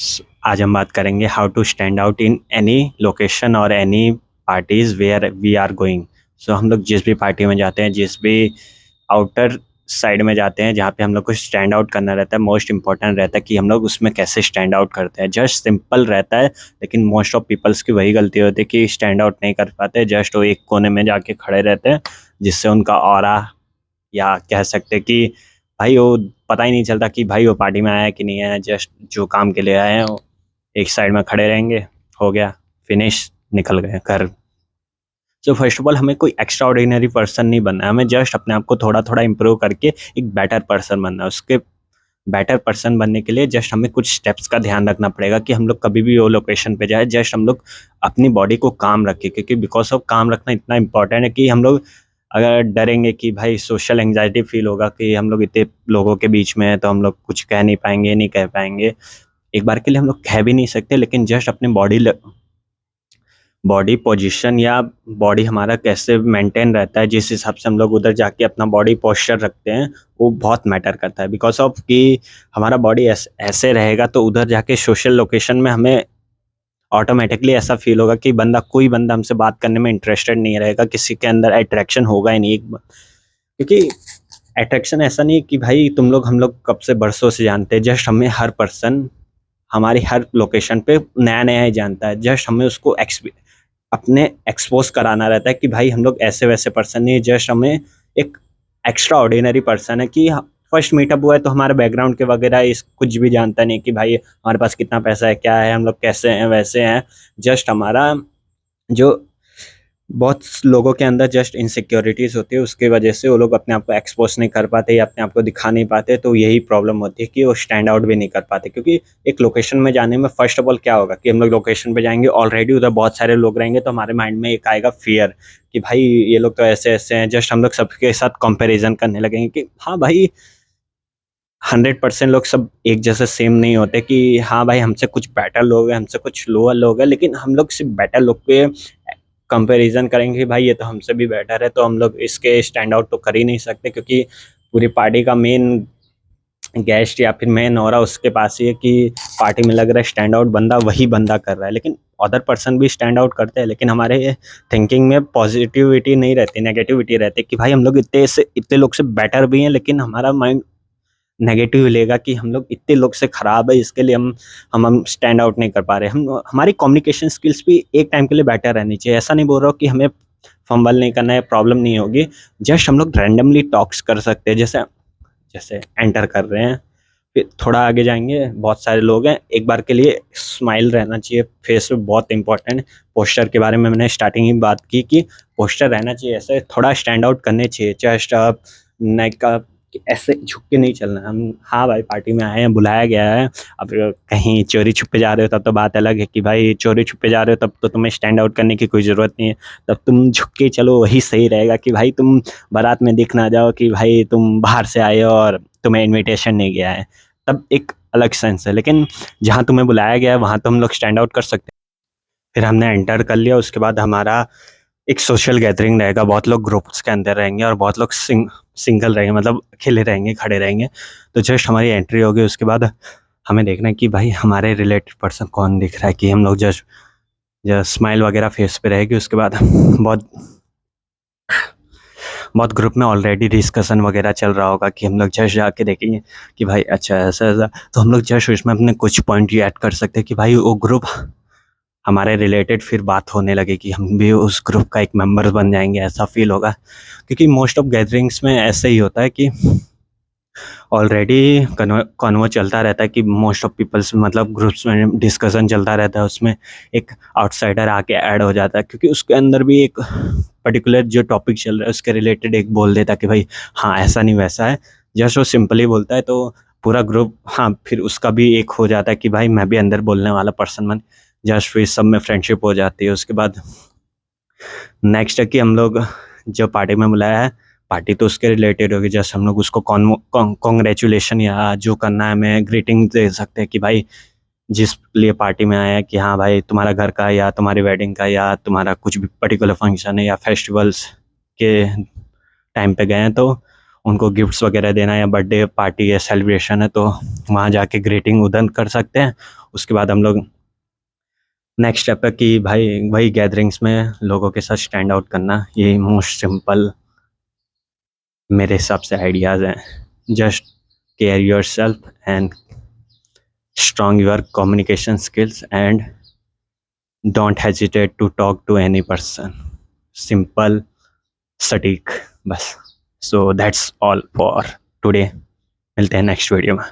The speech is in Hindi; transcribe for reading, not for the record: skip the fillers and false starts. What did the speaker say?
आज हम बात करेंगे how to stand out in any location और any parties where we are going. So हम लोग जिस भी पार्टी में जाते हैं, जिस भी आउटर साइड में जाते हैं, जहाँ पे हम लोग को स्टैंड आउट करना रहता है, मोस्ट इंपॉर्टेंट रहता है कि हम लोग उसमें कैसे स्टैंड आउट करते हैं। जस्ट सिंपल रहता है, लेकिन मोस्ट ऑफ पीपल्स की वही गलती होती है कि स्टैंड आउट नहीं कर पाते, जस्ट वो एक कोने में जाके खड़े रहते हैं, जिससे उनका ऑरा, या कह सकते हैं कि भाई वो पता ही नहीं चलता कि भाई वो पार्टी में आया है कि नहीं आया। जस्ट जो काम के लिए आए हैं वो एक साइड में खड़े रहेंगे, हो गया, फिनिश, निकल गए घर। सो फर्स्ट ऑफ ऑल हमें कोई एक्स्ट्रा ऑर्डिनरी पर्सन नहीं बनना है, हमें जस्ट अपने आप को थोड़ा थोड़ा इम्प्रूव करके एक बेटर पर्सन बनना है। उसके बेटर पर्सन बनने के लिए जस्ट हमें कुछ स्टेप्स का ध्यान रखना पड़ेगा कि हम लोग कभी भी वो लोकेशन पे जाए, जस्ट हम लोग अपनी बॉडी को काम रखें, क्योंकि बिकॉज ऑफ काम रखना इतना इंपॉर्टेंट है कि हम लोग अगर डरेंगे कि भाई सोशल एंग्जाइटी फील होगा कि हम लोग इतने लोगों के बीच में हैं तो हम लोग कुछ कह नहीं पाएंगे, नहीं कह पाएंगे। एक बार के लिए हम लोग कह भी नहीं सकते, लेकिन जस्ट अपने बॉडी पोजीशन या बॉडी हमारा कैसे मेंटेन रहता है, जिस हिसाब से हम लोग उधर जाके अपना बॉडी पोस्चर रखते हैं, वो बहुत मैटर करता है। बिकॉज ऑफ कि हमारा बॉडी ऐसे रहेगा तो उधर जाके सोशल लोकेशन में हमें ऑटोमेटिकली ऐसा फील होगा कि कोई बंदा हमसे बात करने में इंटरेस्टेड नहीं रहेगा, किसी के अंदर अट्रैक्शन होगा ही नहीं। क्योंकि अट्रैक्शन ऐसा नहीं है कि भाई हम लोग कब से बरसों से जानते हैं, जस्ट हमें हर पर्सन हमारी हर लोकेशन पे नया नया ही जानता है, जस्ट हमें उसको अपने एक्सपोज कराना रहता है कि भाई हम लोग ऐसे वैसे पर्सन नहीं, जस्ट हमें एक एक्स्ट्रा ऑर्डिनरी पर्सन है कि फर्स्ट मीटअप हुआ है तो हमारे बैकग्राउंड के वगैरह इस कुछ भी जानता नहीं कि भाई हमारे पास कितना पैसा है, क्या है, हम लोग कैसे हैं, वैसे हैं। जस्ट हमारा जो बहुत लोगों के अंदर जस्ट इनसिक्योरिटीज होती है, उसकी वजह से वो लोग अपने आप को एक्सपोज नहीं कर पाते या अपने आप को दिखा नहीं पाते, तो यही प्रॉब्लम होती है कि वो स्टैंड आउट भी नहीं कर पाते। क्योंकि एक लोकेशन में जाने में फर्स्ट ऑफ ऑल क्या होगा कि हम लोग लोकेशन पे जाएंगे, ऑलरेडी उधर बहुत सारे लोग रहेंगे, तो हमारे माइंड में एक आएगा फियर कि भाई ये लोग तो ऐसे ऐसे हैं। जस्ट हम लोग सबके साथ कंपेरिजन करने लगेंगे कि हाँ भाई 100% लोग सब एक जैसे सेम नहीं होते, कि हाँ भाई हमसे कुछ बेटर लोग हैं, हमसे कुछ लोअर लोग हैं, लेकिन हम लोग सिर्फ बेटर लोग के कंपैरिजन करेंगे कि भाई ये तो हमसे भी बेटर है, तो हम लोग इसके स्टैंड आउट तो कर ही नहीं सकते। क्योंकि पूरी पार्टी का मेन गेस्ट या फिर मेन ऑरा उसके पास ही है कि पार्टी में लग रहा है स्टैंड आउट बंदा वही बंदा कर रहा है, लेकिन अदर पर्सन भी स्टैंड आउट करते हैं, लेकिन हमारे थिंकिंग में पॉजिटिविटी नहीं रहती, नेगेटिविटी रहती है कि भाई हम लोग इतने लोग से बेटर भी हैं, लेकिन हमारा माइंड नेगेटिव लेगा कि हम लोग इतने लोग से खराब है, इसके लिए हम स्टैंड आउट नहीं कर पा रहे। हम हमारी कम्युनिकेशन स्किल्स भी एक टाइम के लिए बेटर रहनी चाहिए। ऐसा नहीं बोल रहा हूँ कि हमें फंबल नहीं करना है, प्रॉब्लम नहीं होगी, जस्ट हम लोग रैंडमली टॉक्स कर सकते हैं। जैसे जैसे एंटर कर रहे हैं, फिर थोड़ा आगे जाएंगे, बहुत सारे लोग हैं, एक बार के लिए स्माइल रहना चाहिए फेस पे, बहुत इंपॉर्टेंट। पोस्टर के बारे में मैंने स्टार्टिंग ही बात की कि पोस्टर रहना चाहिए, ऐसे थोड़ा स्टैंड आउट करने चाहिए। जस्ट आप नेक का ऐसे झुक के नहीं चलना। हम हाँ भाई पार्टी में आए हैं, बुलाया गया है, अब कहीं चोरी छुपे जा रहे हो तब तो बात अलग है कि भाई चोरी छुपे जा रहे हो तब तो तुम्हें स्टैंड आउट करने की कोई ज़रूरत नहीं है, तब तुम झुक के चलो, वही सही रहेगा कि भाई तुम बारात में दिख ना जाओ कि भाई तुम बाहर से आए हो और तुम्हें इनविटेशन नहीं गया है, तब एक अलग सेंस है। लेकिन जहाँ तुम्हें बुलाया गया है वहाँ तो हम लोग स्टैंड आउट कर सकते हैं। फिर हमने एंटर कर लिया, उसके बाद हमारा एक सोशल गैदरिंग रहेगा, बहुत लोग ग्रुप्स के अंदर रहेंगे और बहुत लोग सिंगल रहेंगे, मतलब अकेले रहेंगे, खड़े रहेंगे। तो जस्ट हमारी एंट्री होगी, उसके बाद हमें देखना है कि भाई हमारे रिलेटेड पर्सन कौन दिख रहा है, कि हम लोग जस्ट जस्ट स्माइल वगैरह फेस पे रहेगी। उसके बाद बहुत बहुत ग्रुप में ऑलरेडी डिस्कशन वगैरह चल रहा होगा कि हम लोग जस्ट जाके देखेंगे कि भाई अच्छा ऐसा ऐसा, तो हम लोग जस्ट उसमें अपने कुछ पॉइंट ये ऐड कर सकते हैं कि भाई वो ग्रुप हमारे रिलेटेड फिर बात होने लगे कि हम भी उस ग्रुप का एक मेंबर बन जाएंगे, ऐसा फील होगा। क्योंकि मोस्ट ऑफ गैदरिंग्स में ऐसे ही होता है कि ऑलरेडी कन्वर्ट चलता रहता है कि मोस्ट ऑफ पीपल्स, मतलब ग्रुप्स में डिस्कशन चलता रहता है, उसमें एक आउटसाइडर आके ऐड हो जाता है, क्योंकि उसके अंदर भी एक पर्टिकुलर जो टॉपिक चल रहा है उसके रिलेटेड एक बोल देता है कि भाई हाँ ऐसा नहीं वैसा है। जस्ट वो सिंपली बोलता है तो पूरा ग्रुप, हाँ फिर उसका भी एक हो जाता है कि भाई मैं भी अंदर बोलने वाला पर्सन बन, जस्ट फिर सब में फ्रेंडशिप हो जाती है। उसके बाद नेक्स्ट है कि हम लोग जो पार्टी में बुलाया है, पार्टी तो उसके रिलेटेड होगी, जस्ट हम लोग उसको कॉन्ग्रेचुलेशन या जो करना है हमें ग्रीटिंग दे सकते हैं कि भाई जिस लिए पार्टी में आया है, कि हाँ भाई तुम्हारा घर का या तुम्हारी वेडिंग का या तुम्हारा कुछ भी पर्टिकुलर फंक्शन है या फेस्टिवल्स के टाइम पे गए हैं, तो उनको गिफ्ट्स वगैरह देना या बर्थडे पार्टी या सेलिब्रेशन है तो वहाँ जाके ग्रीटिंग उधर कर सकते हैं। उसके बाद हम लोग नेक्स्ट स्टेप है कि भाई वही गैदरिंग्स में लोगों के साथ स्टैंड आउट करना। ये मोस्ट सिंपल मेरे हिसाब से आइडियाज़ हैं। Just care yourself and strong your communication skills and don't hesitate to talk to any person. Simple, सटीक, बस। So that's all for today. मिलते हैं नेक्स्ट वीडियो में।